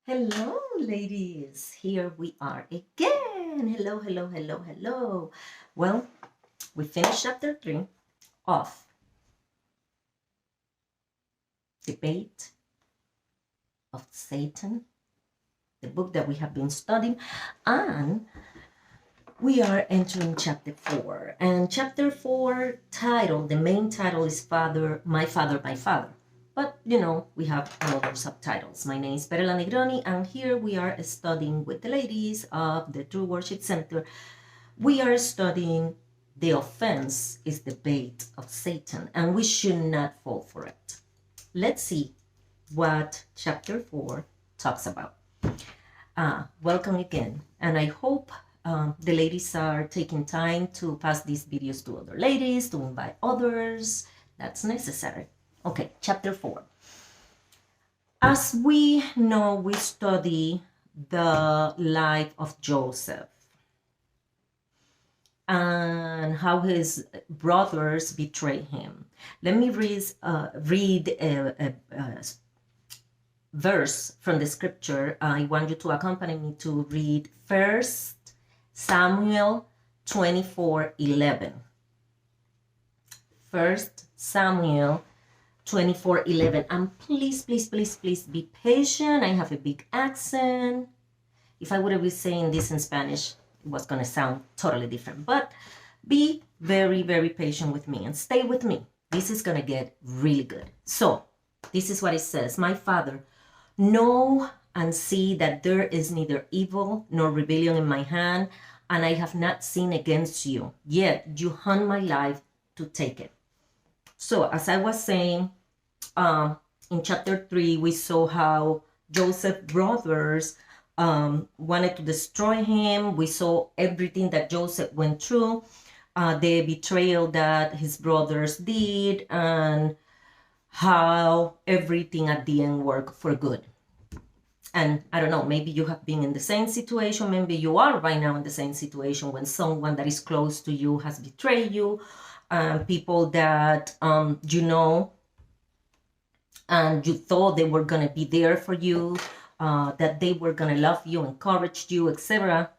Hello, ladies. Here we are again. Hello, hello, hello, hello. Well, we finished chapter 3 of Debate of Satan, the book that we have been studying, and we are entering chapter 4. And chapter 4 title, the main title is My Father, My Father. But, we have another subtitles. My name is Perla Negroni, and here we are studying with the ladies of the True Worship Center. We are studying the offense is the bait of Satan, and we should not fall for it. Let's see what chapter 4 talks about. Welcome again, and I hope the ladies are taking time to pass these videos to other ladies, to invite others. That's necessary. Okay, chapter 4. As we know, we study the life of Joseph and how his brothers betray him. Let me read a verse from the scripture. I want you to accompany me to read 1 Samuel 24:11. 1 Samuel 24:11. And please, please, please, please be patient. I have a big accent. If I would have been saying this in Spanish, it was going to sound totally different. But be very, very patient with me and stay with me. This is going to get really good. So, this is what it says. My Father, know and see that there is neither evil nor rebellion in my hand, and I have not sinned against you. Yet you hunt my life to take it. So, as I was saying, in chapter 3, we saw how Joseph's brothers wanted to destroy him. We saw everything that Joseph went through, the betrayal that his brothers did, and how everything at the end worked for good. And I don't know, maybe you have been in the same situation. Maybe you are right now in the same situation when someone that is close to you has betrayed you, people that you know and you thought they were going to be there for you, that they were going to love you, encourage you, etc.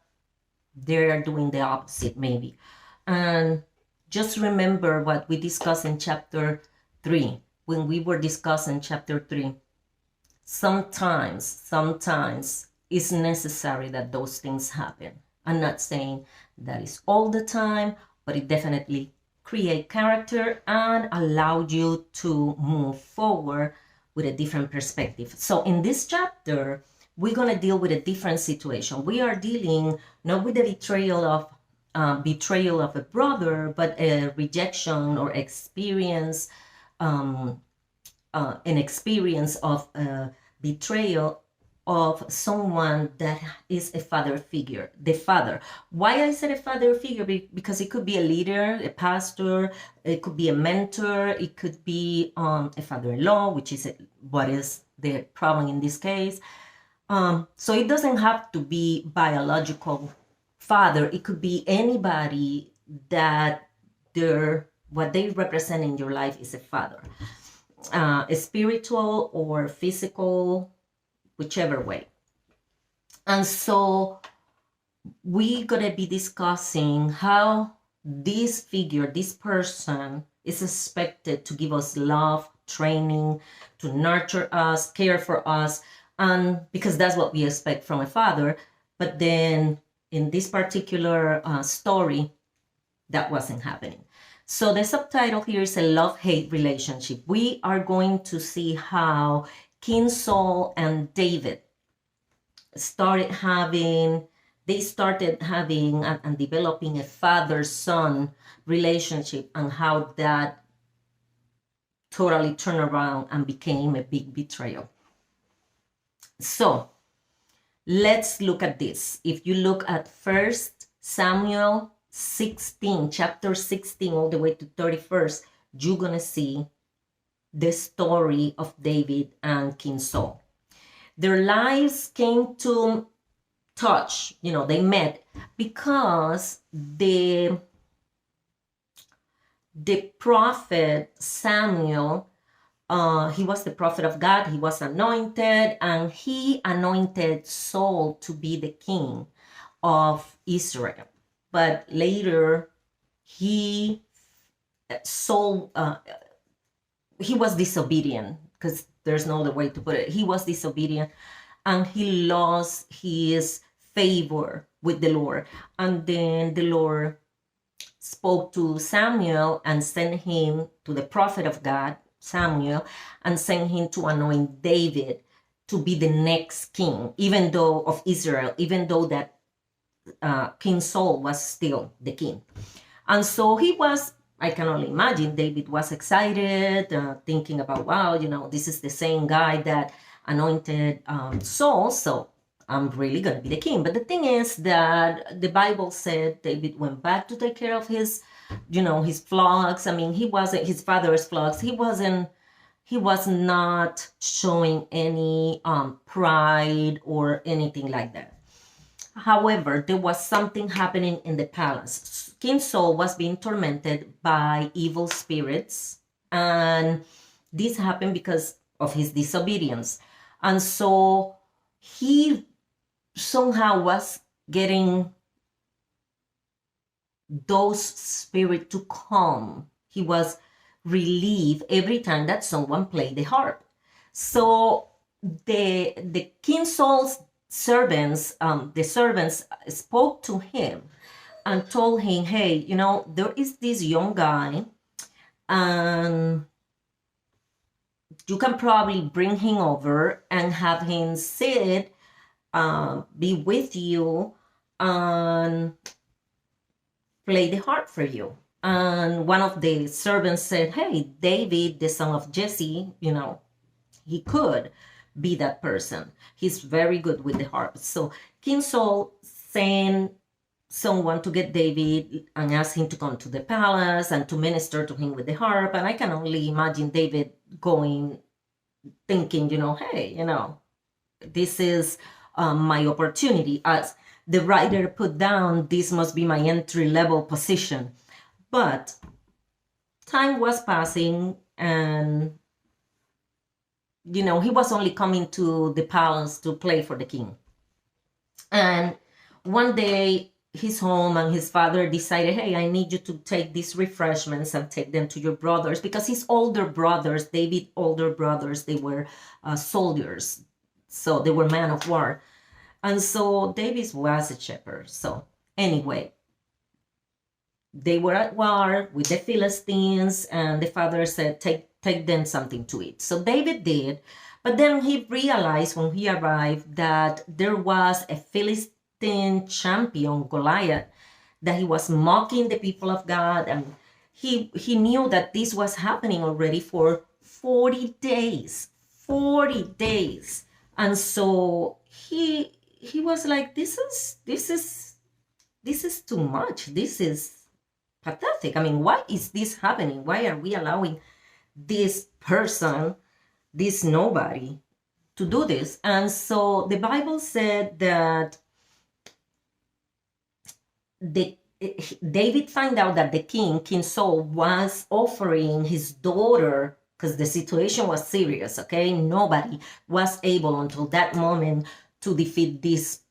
They're doing the opposite, maybe. And just remember what we discussed in chapter 3. When we were discussing chapter 3, sometimes it's necessary that those things happen. I'm not saying that is all the time, but it definitely create character and allow you to move forward with a different perspective. So in this chapter, we're going to deal with a different situation. We are dealing not with the betrayal of a brother, but a rejection or experience, an experience of betrayal of someone that is a father figure, the father. Why I said a father figure? Because it could be a leader, a pastor, it could be a mentor, it could be a father-in-law, which is what is the problem in this case. So it doesn't have to be biological father. It could be anybody that what they represent in your life is a father, a spiritual or physical, whichever way. And so we're going to be discussing how this figure, this person, is expected to give us love, training, to nurture us, care for us, and because that's what we expect from a father. But then in this particular story, that wasn't happening. So the subtitle here is a love-hate relationship. We are going to see how King Saul and David started having and developing a father-son relationship, and how that totally turned around and became a big betrayal. So let's look at this. If you look at 1 Samuel 16, chapter 16, all the way to 31st, you're going to see the story of David and King Saul. Their lives came to touch, they met because the prophet Samuel He was the prophet of God. He was anointed, and he anointed Saul to be the king of Israel. But later, Saul, he was disobedient, because there's no other way to put it. He was disobedient, and he lost his favor with the Lord. And then the Lord spoke to Samuel and sent him to the prophet of God, Samuel, and sent him to anoint David to be the next king, even though of Israel, even though that King Saul was still the king. And so he was, I can only imagine, David was excited, thinking about, wow, this is the same guy that anointed Saul, so I'm really going to be the king. But the thing is that the Bible said David went back to take care of his, his flocks. I mean, he wasn't his father's flocks. He was not showing any pride or anything like that. However, there was something happening in the palace. King Saul was being tormented by evil spirits, and this happened because of his disobedience. And so he somehow was getting those spirits to come. He was relieved every time that someone played the harp. So the King Saul's servants, the servants spoke to him and told him, hey, there is this young guy, and you can probably bring him over and have him sit, be with you, and play the harp for you. And one of the servants said, hey, David, the son of Jesse, he could be that person. He's very good with the harp. So King Saul sent someone to get David and ask him to come to the palace and to minister to him with the harp. And I can only imagine David going, thinking, hey, this is my opportunity. As the writer put down, this must be my entry-level position. But time was passing, and he was only coming to the palace to play for the king. And one day he's home, and his father decided, hey, I need you to take these refreshments and take them to your brothers, because his older brothers, David's older brothers, they were soldiers. So they were men of war. And so David was a shepherd. So anyway, they were at war with the Philistines, and the father said, take them something to eat. So David did, but then he realized when he arrived that there was a Philistine champion, Goliath, that he was mocking the people of God, and he knew that this was happening already for 40 days. 40 days. And so he was like, this is too much. This is pathetic. I mean, why is this happening? Why are we allowing this person, this nobody, to do this? And so the Bible said that David found out that the King Saul, was offering his daughter, because the situation was serious, okay? Nobody was able until that moment to defeat this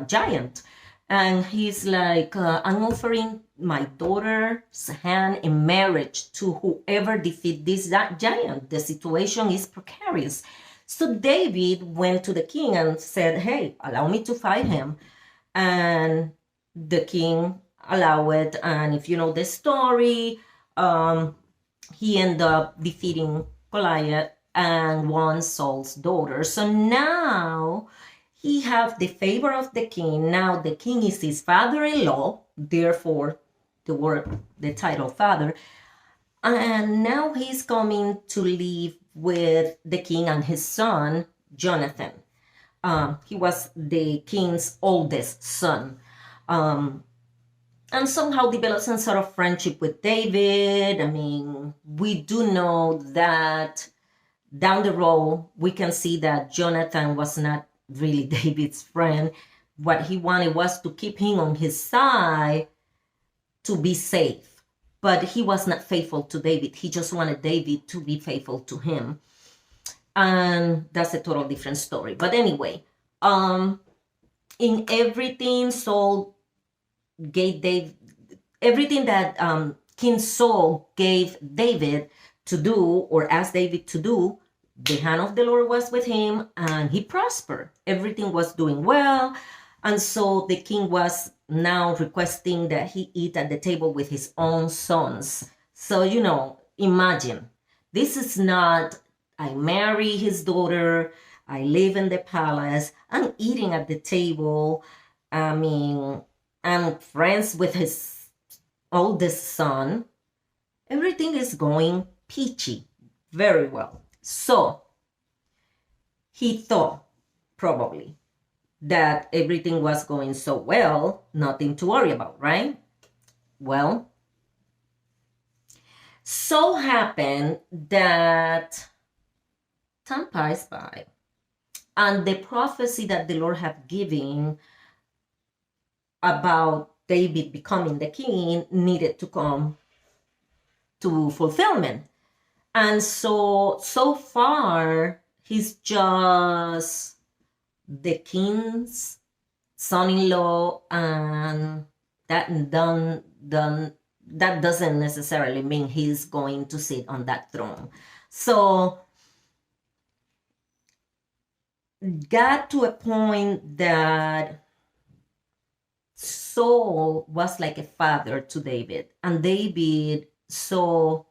giant. And he's like, I'm offering my daughter's hand in marriage to whoever defeat this giant. The situation is precarious. So David went to the king and said, hey, allow me to fight him. And the king allowed it. And if you know the story, he ended up defeating Goliath and won Saul's daughter. So now he have the favor of the king. Now the king is his father-in-law, therefore the title father. And now he's coming to live with the king and his son, Jonathan. He was the king's oldest son. And somehow developed some sort of friendship with David. I mean, we do know that down the road, we can see that Jonathan was not really David's friend. What he wanted was to keep him on his side to be safe. but he was not faithful to David. He just wanted David to be faithful to him. And that's a total different story. But anyway, in everything Saul gave David, everything that King Saul gave David to do or asked David to do, the hand of the Lord was with him and he prospered. Everything was doing well. And so the king was now requesting that he eat at the table with his own sons. So, you know, imagine, this is not, I marry his daughter, I live in the palace, I'm eating at the table. I mean, I'm friends with his oldest son. Everything is going peachy, very well. So he thought probably that everything was going so well, nothing to worry about, right? Well, so happened that time passed by, and the prophecy that the Lord had given about David becoming the king needed to come to fulfillment. And so far, he's just the king's son-in-law, and that doesn't necessarily mean he's going to sit on that throne. So got to a point that Saul was like a father to David, and David saw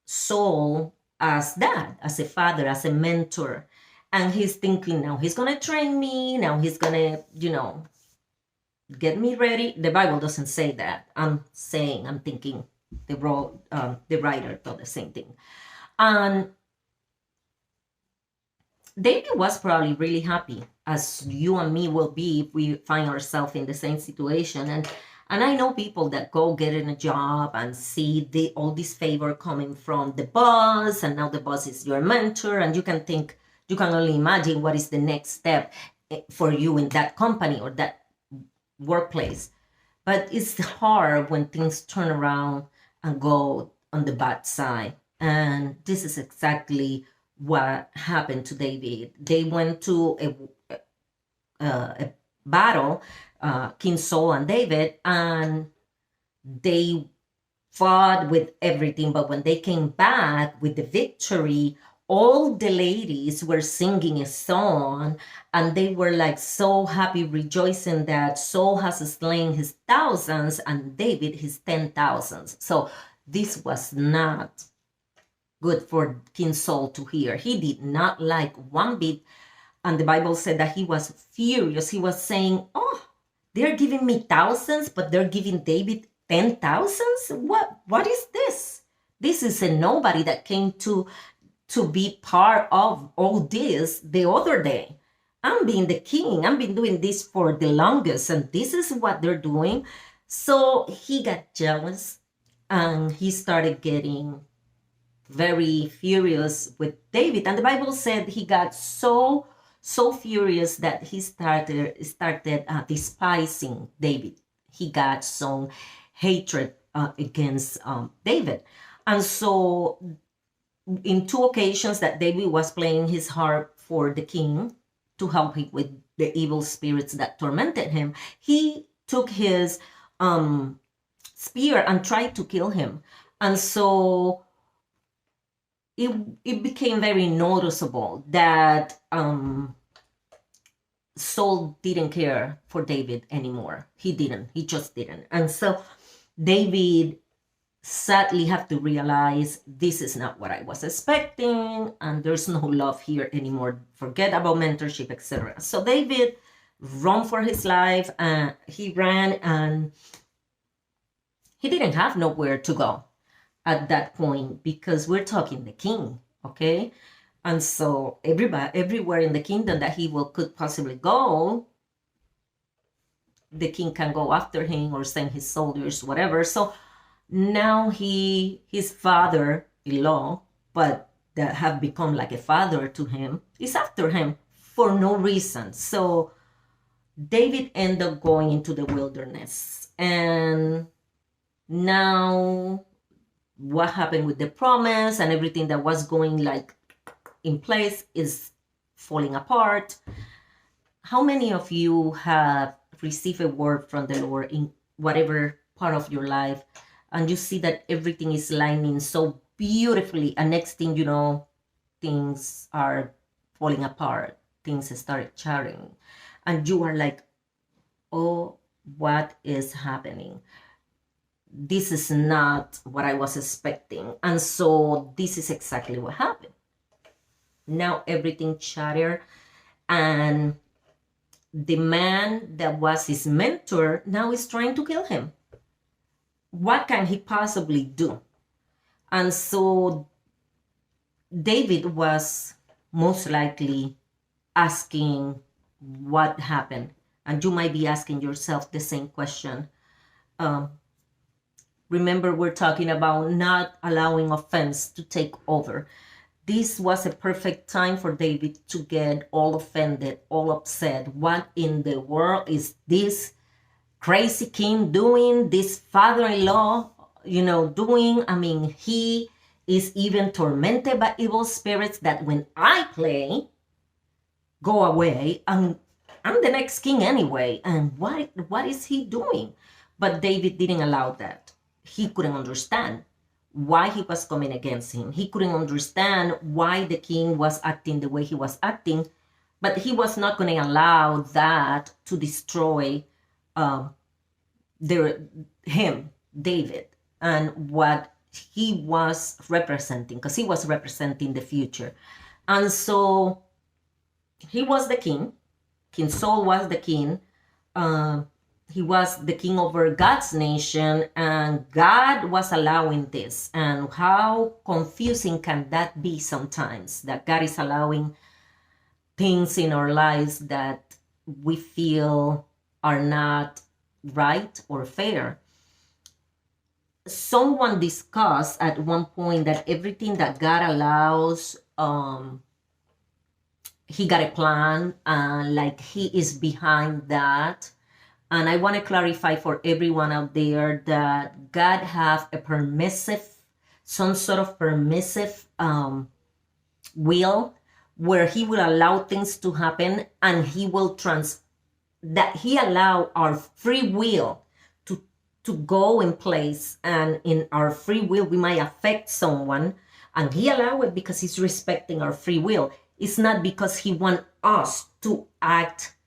Saul as dad, as a father, as a mentor. And he's thinking, now he's going to train me. Now he's going to, you know, get me ready. The Bible doesn't say that. I'm thinking the writer thought the same thing. And David was probably really happy, as you and me will be if we find ourselves in the same situation. And I know people that go get in a job and see all this favor coming from the boss, and now the boss is your mentor, and you can only imagine what is the next step for you in that company or that workplace. But it's hard when things turn around and go on the bad side. And this is exactly what happened to David. They went to a battle, King Saul and David, and they fought with everything. But when they came back with the victory, all the ladies were singing a song, and they were like so happy, rejoicing that Saul has slain his thousands and David his 10,000s. So this was not good for King Saul to hear. He did not like one bit. And the Bible said that he was furious. He was saying, oh, they're giving me thousands, but they're giving David 10,000s? What is this? This is a nobody that came to be part of all this the other day. I'm being the king. I've been doing this for the longest, and this is what they're doing. So he got jealous, and he started getting very furious with David. And the Bible said he got so furious that he started despising David. He got some hatred against David. And so in 2 occasions that David was playing his harp for the king to help him with the evil spirits that tormented him, he took his spear and tried to kill him. And so it became very noticeable that Saul didn't care for David anymore. He just didn't. And so David sadly have to realize this is not what I was expecting, and there's no love here anymore. Forget about mentorship, etc. So David ran for his life, and he ran, and he didn't have nowhere to go at that point, because we're talking the king, okay? And so everywhere in the kingdom that he could possibly go, the king can go after him or send his soldiers, whatever. So now his father-in-law, but that have become like a father to him, is after him for no reason. So David ended up going into the wilderness, and Now, what happened with the promise and everything that was going like in place is falling apart. How many of you have received a word from the Lord in whatever part of your life, and you see that everything is lining so beautifully, and next thing you know, things are falling apart, things start charting, and you are like, oh, what is happening? This is not what I was expecting. And so this is exactly what happened. Now everything shattered, and the man that was his mentor now is trying to kill him. What can he possibly do? And so David was most likely asking what happened. And you might be asking yourself the same question. Remember, we're talking about not allowing offense to take over. This was a perfect time for David to get all offended, all upset. What in the world is this crazy king doing? This father-in-law, doing? I mean, he is even tormented by evil spirits that when I play, go away, and I'm the next king anyway. And what is he doing? But David didn't allow that. He couldn't understand why he was coming against him. He couldn't understand why the king was acting the way he was acting, but he was not going to allow that to destroy him, David, and what he was representing, because he was representing the future. And so he was the king. King Saul was the king. He was the king over God's nation, and God was allowing this. And how confusing can that be sometimes, that God is allowing things in our lives that we feel are not right or fair. Someone discussed at one point that everything that God allows, he got a plan, and like he is behind that. And I want to clarify for everyone out there that God have a some sort of permissive will, where he will allow things to happen, and he will that he allow our free will to go in place. And in our free will, we might affect someone, and he allow it because he's respecting our free will. It's not because he want us to act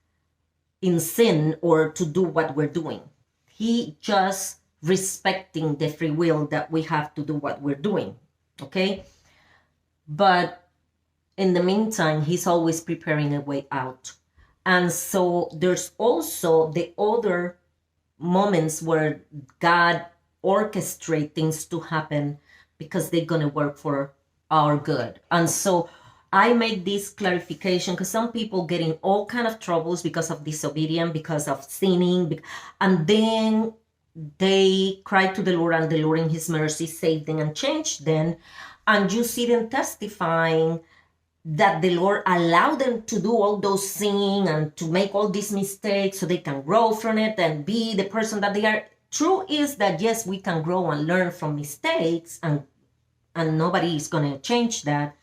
in sin or to do what we're doing. He just respecting the free will that we have to do what we're doing, okay? But in the meantime, he's always preparing a way out. And so there's also the other moments where God orchestrates things to happen because they're going to work for our good. And so I make this clarification because some people get in all kind of troubles because of disobedience, because of sinning, and then they cry to the Lord, and the Lord in his mercy saved them and changed them. And you see them testifying that the Lord allowed them to do all those sin and to make all these mistakes so they can grow from it and be the person that they are. True is that, yes, we can grow and learn from mistakes, and nobody is going to change that.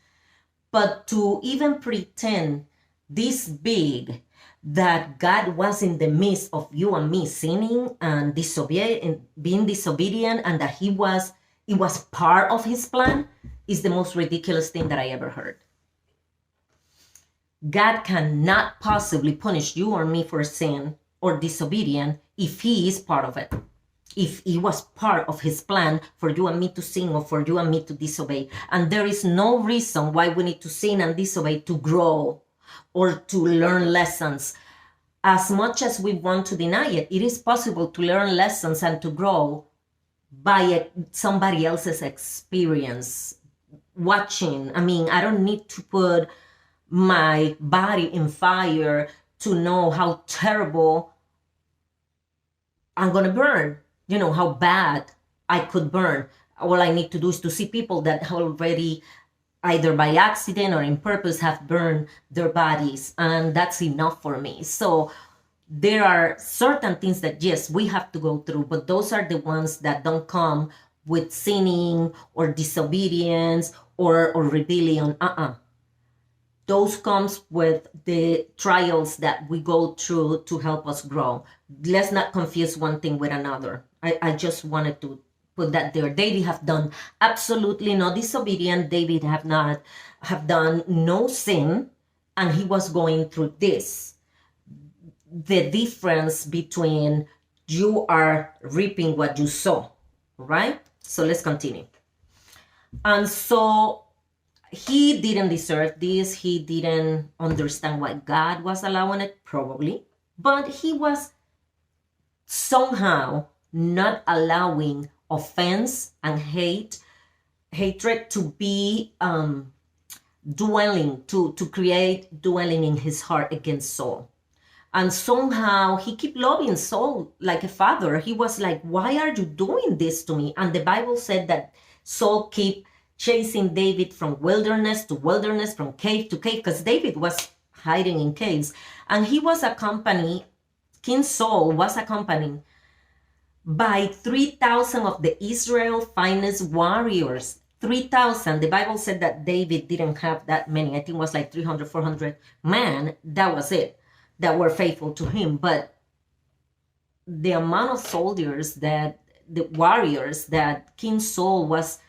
But to even pretend this big that God was in the midst of you and me sinning and being disobedient, and that it was part of his plan, is the most ridiculous thing that I ever heard. God cannot possibly punish you or me for sin or disobedience if he is part of it. If he was part of his plan for you and me to sin or for you and me to disobey. And there is no reason why we need to sin and disobey to grow or to learn lessons. As much as we want to deny it, it is possible to learn lessons and to grow by somebody else's experience, watching. I mean, I don't need to put my body in fire to know how terrible I'm going to burn. You know, how bad I could burn. All I need to do is to see people that already, either by accident or in purpose, have burned their bodies. And that's enough for me. So there are certain things that, yes, we have to go through, but those are the ones that don't come with sinning or disobedience or rebellion. Those comes with the trials that we go through to help us grow. Let's not confuse one thing with another. I just wanted to put that there. David have done absolutely no disobedience. David have done no sin, and he was going through this. The difference between you are reaping what you sow, right? So let's continue. And so he didn't deserve this. He didn't understand why God was allowing it, probably. But he was somehow not allowing offense and hatred to be to create dwelling in his heart against Saul. And somehow he kept loving Saul like a father. He was like, why are you doing this to me? And the Bible said that Saul kept chasing David from wilderness to wilderness, from cave to cave, because David was hiding in caves. And he was accompanied, King Saul was accompanied by 3,000 of the Israel finest warriors. 3,000. The Bible said that David didn't have that many. I think it was like 300, 400 men. That was it, that were faithful to him. But the amount of soldiers, that the warriors that King Saul was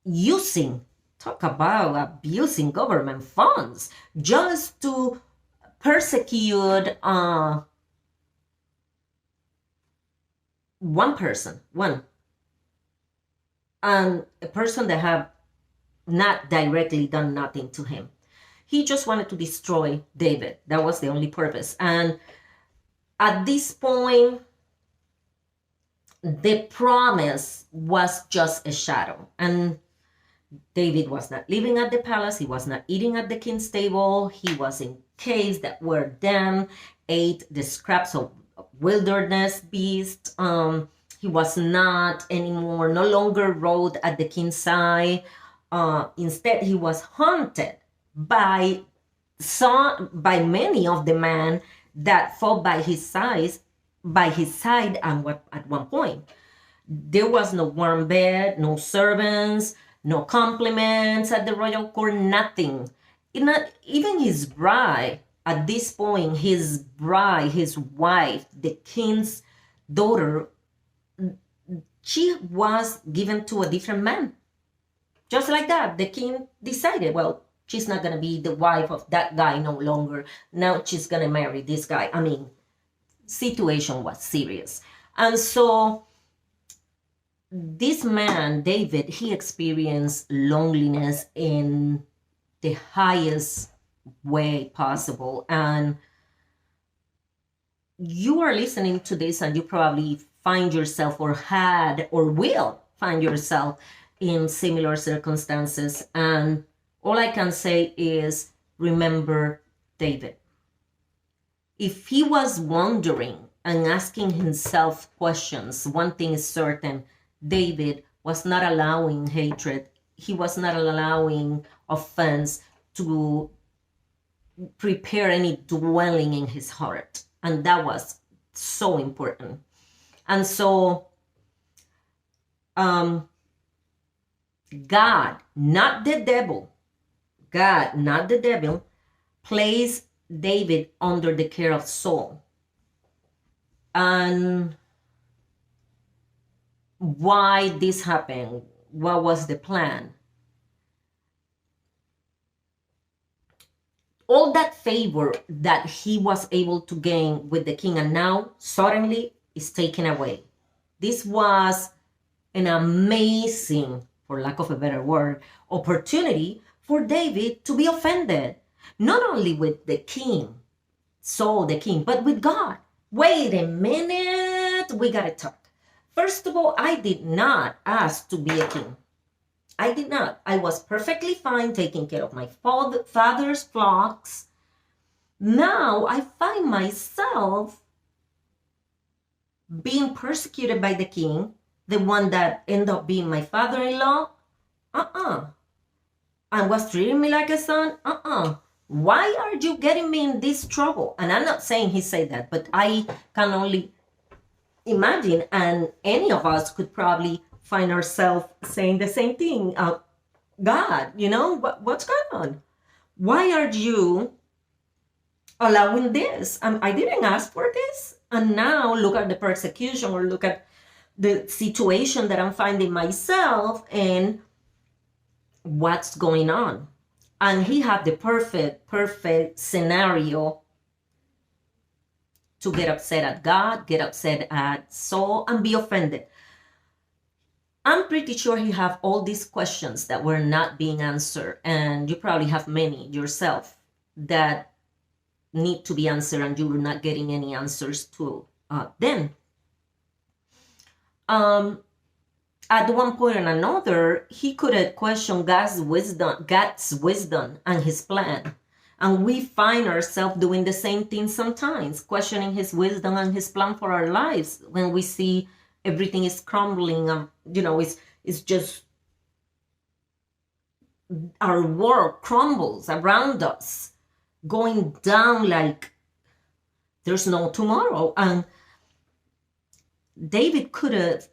using, talk about abusing government funds just to persecute one person, and a person that have not directly done nothing to him. He just wanted to destroy David. That was the only purpose. And at this point, the promise was just a shadow. And David was not living at the palace. He was not eating at the king's table. He was in caves that were damp, ate the scraps of wilderness beasts. He was not anymore, no longer rode at the king's side. Instead, he was hunted by many of the men that fought by his side. And at one point, there was no warm bed, no servants, no compliments at the royal court, nothing. Even his bride, at this point, his wife, the king's daughter, she was given to a different man. Just like that, the king decided, well, she's not going to be the wife of that guy no longer. Now she's going to marry this guy. I mean, situation was serious. And so this man, David, he experienced loneliness in the highest way possible. And you are listening to this and you probably find yourself or had or will find yourself in similar circumstances. And all I can say is remember David. If he was wondering and asking himself questions, one thing is certain: David was not allowing hatred. He was not allowing offense to prepare any dwelling in his heart. And that was so important. And so God, not the devil, placed David under the care of Saul. And why this happened? What was the plan? All that favor that he was able to gain with the king, and now suddenly is taken away. This was an amazing, for lack of a better word, opportunity for David to be offended, not only with the king, Saul the king, but with God. Wait a minute, we gotta talk. First of all, I did not ask to be a king. I did not. I was perfectly fine taking care of my father's flocks. Now I find myself being persecuted by the king, the one that ended up being my father-in-law. And was treating me like a son. Why are you getting me in this trouble? And I'm not saying he said that, but I can only imagine, and any of us could probably find ourselves saying the same thing. God, what's going on? Why are you allowing this? I didn't ask for this. And now look at the persecution, or look at the situation that I'm finding myself in. What's going on? And he had the perfect scenario to get upset at God, get upset at Saul, and be offended. I'm pretty sure he have all these questions that were not being answered, and you probably have many yourself that need to be answered, and you're not getting any answers to them. At one point or another, he could have questioned God's wisdom and his plan. And we find ourselves doing the same thing sometimes, questioning his wisdom and his plan for our lives when we see everything is crumbling. It's just our world crumbles around us, going down like there's no tomorrow. And David could have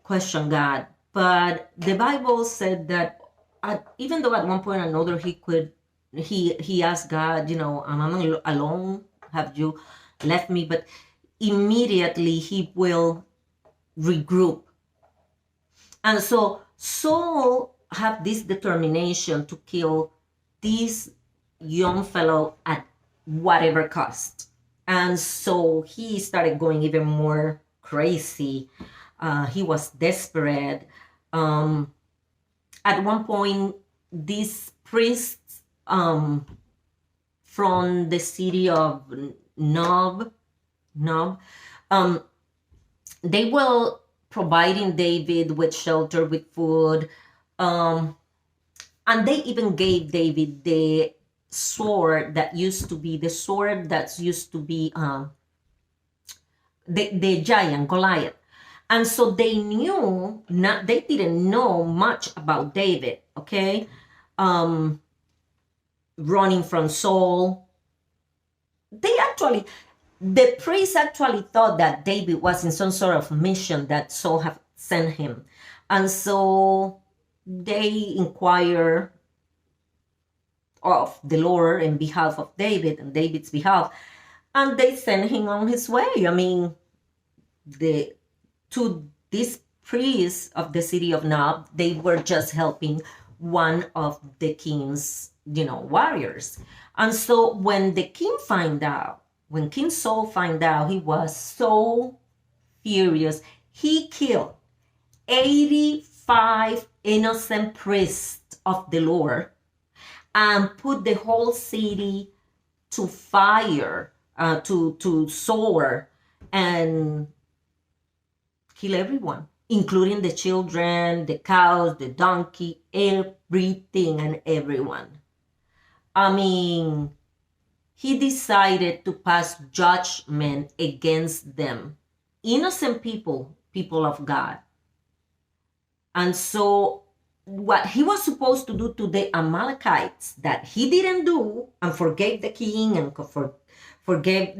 question God, but the Bible said that even though at one point or another he asked God, am I alone? Have you left me? But immediately he will regroup. And so Saul had this determination to kill this young fellow at whatever cost. And so he started going even more crazy. He was desperate. At one point, these priests from the city of Nob, they were providing David with shelter, with food, and they even gave David the sword that used to be the giant Goliath. And so they didn't know much about David, okay? Running from Saul. The priest actually thought that David was in some sort of mission that Saul had sent him. And so they inquire of the Lord in behalf of David and David's behalf, and they send him on his way. To this priest of the city of Nob, they were just helping one of the king's, warriors. And so when King Saul found out, he was so furious. He killed 85 innocent priests of the Lord and put the whole city to fire, to sword, and kill everyone, including the children, the cows, the donkey, everything and everyone. He decided to pass judgment against them. Innocent people of God. And so what he was supposed to do to the Amalekites that he didn't do, and forgave the king and forgave,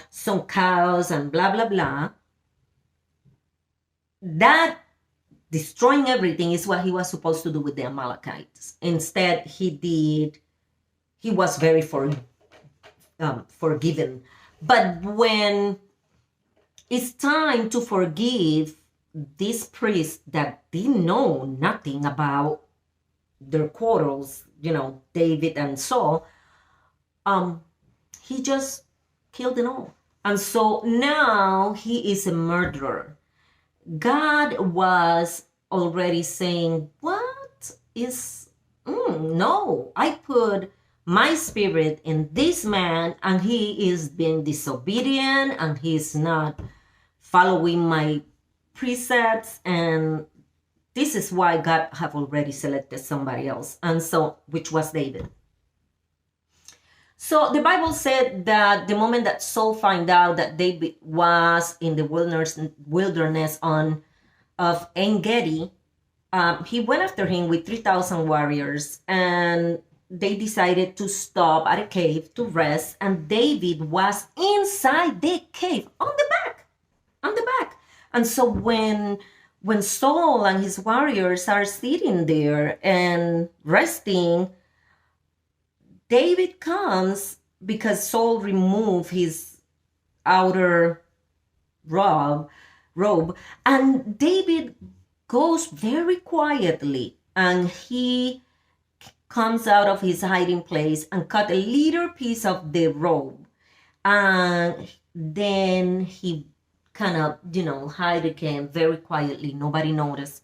some cows and blah, blah, blah, that destroying everything is what he was supposed to do with the Amalekites. Instead, he was very forgiven. But when it's time to forgive this priest that didn't know nothing about their quarrels, David and Saul, he just killed them all. And so now he is a murderer. God was already saying, no, I put my spirit in this man, and he is being disobedient, and he's not following my precepts, and this is why God have already selected somebody else, and so, which was David. So the Bible said that the moment that Saul found out that David was in the wilderness of En Gedi, he went after him with 3,000 warriors, and they decided to stop at a cave to rest, and David was inside the cave on the back, on the back. And so when Saul and his warriors are sitting there and resting, David comes because Saul removed his outer robe, and David goes very quietly, and he comes out of his hiding place and cut a little piece of the robe, and then he kind of, hide again very quietly. Nobody noticed.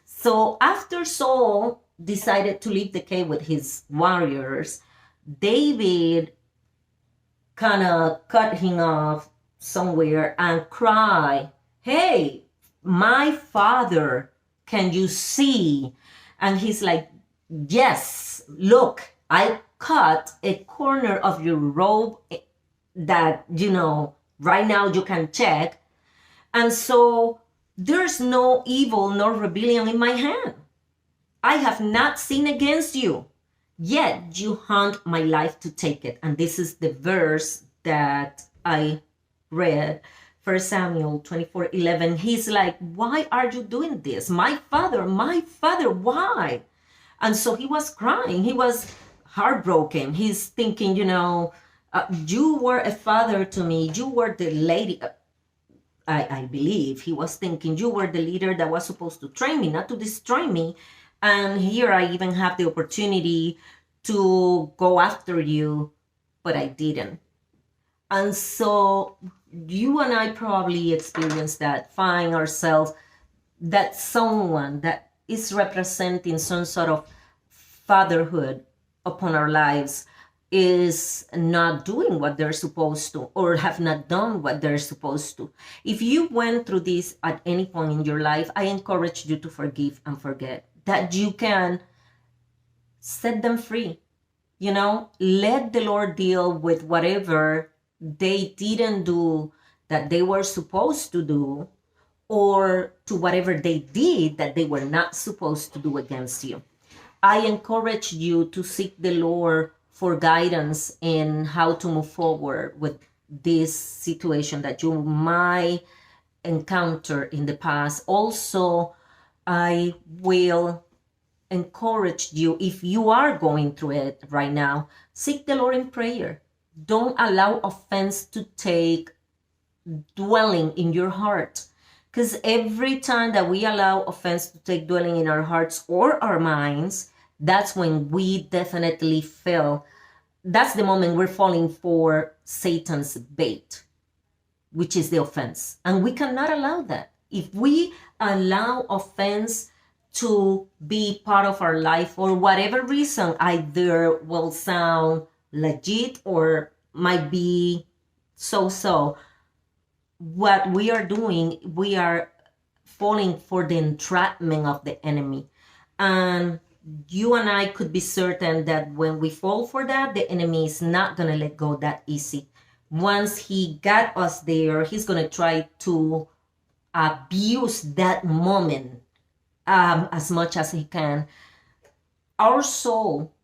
So after Saul decided to leave the cave with his warriors, David kind of cut him off somewhere and cry, "Hey, my father, can you see?" And he's like, "Yes, look, I cut a corner of your robe that, right now you can check. And so there's no evil nor rebellion in my hand. I have not sinned against you, yet you hunt my life to take it." And this is the verse that I read, 1 Samuel 24:11. He's like, "Why are you doing this? My father, why?" And so he was crying. He was heartbroken. He's thinking, you were a father to me. You were the lady. I believe he was thinking, you were the leader that was supposed to train me, not to destroy me. And here I even have the opportunity to go after you, but I didn't. And so you and I probably experienced that, find ourselves that someone that is representing some sort of fatherhood upon our lives is not doing what they're supposed to, or have not done what they're supposed to. If you went through this at any point in your life, I encourage you to forgive and forget, that you can set them free. Let the Lord deal with whatever they didn't do that they were supposed to do, or to whatever they did that they were not supposed to do against you. I encourage you to seek the Lord for guidance in how to move forward with this situation that you might encounter in the past. Also, I will encourage you, if you are going through it right now, seek the Lord in prayer. Don't allow offense to take dwelling in your heart, because every time that we allow offense to take dwelling in our hearts or our minds, that's when we definitely fail. That's the moment we're falling for Satan's bait, which is the offense. And we cannot allow that. If we allow offense to be part of our life for whatever reason, either will sound legit or might be so, what we are doing, we are falling for the entrapment of the enemy. And you and I could be certain that when we fall for that, the enemy is not going to let go that easy. Once he got us there, he's going to try to abuse that moment as much as he can. Our soul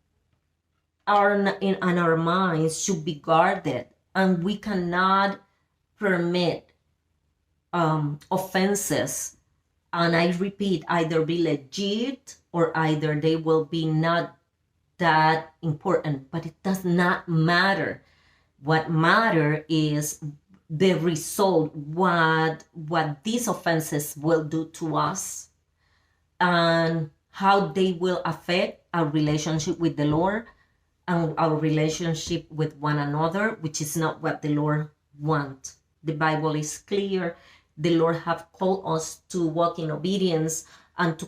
and our minds should be guarded, and we cannot permit offenses, and I repeat, either be legit or either they will be not that important, but it does not matter. What matters is the result, what these offenses will do to us, and how they will affect our relationship with the Lord and our relationship with one another, which is not what the Lord wants. The Bible is clear. The Lord have called us to walk in obedience and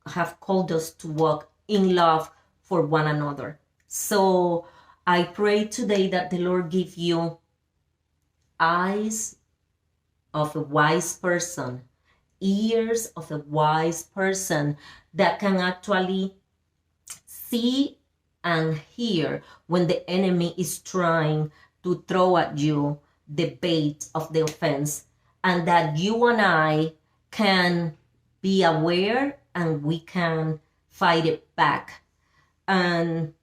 have called us to walk in love for one another. So I pray today that the Lord give you eyes of a wise person, ears of a wise person that can actually see and hear when the enemy is trying to throw at you the bait of the offense, and that you and I can be aware and we can fight it back. And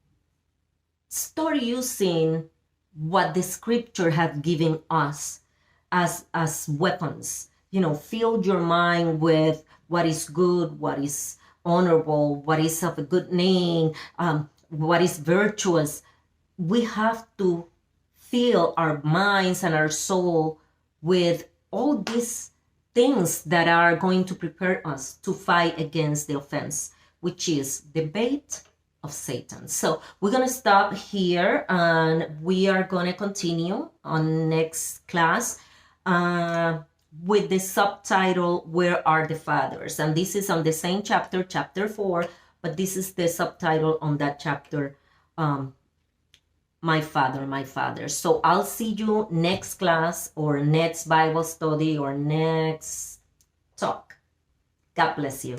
start using what the scripture have given us as weapons. Fill your mind with what is good, what is honorable, what is of a good name, what is virtuous. We have to fill our minds and our soul with all these things that are going to prepare us to fight against the offense, which is the bait of Satan. So we're going to stop here, and we are going to continue on next class with the subtitle, Where Are the Fathers? And this is on the same chapter, chapter 4, but this is the subtitle on that chapter, My Father, My Father. So I'll see you next class, or next Bible study, or next talk. God bless you.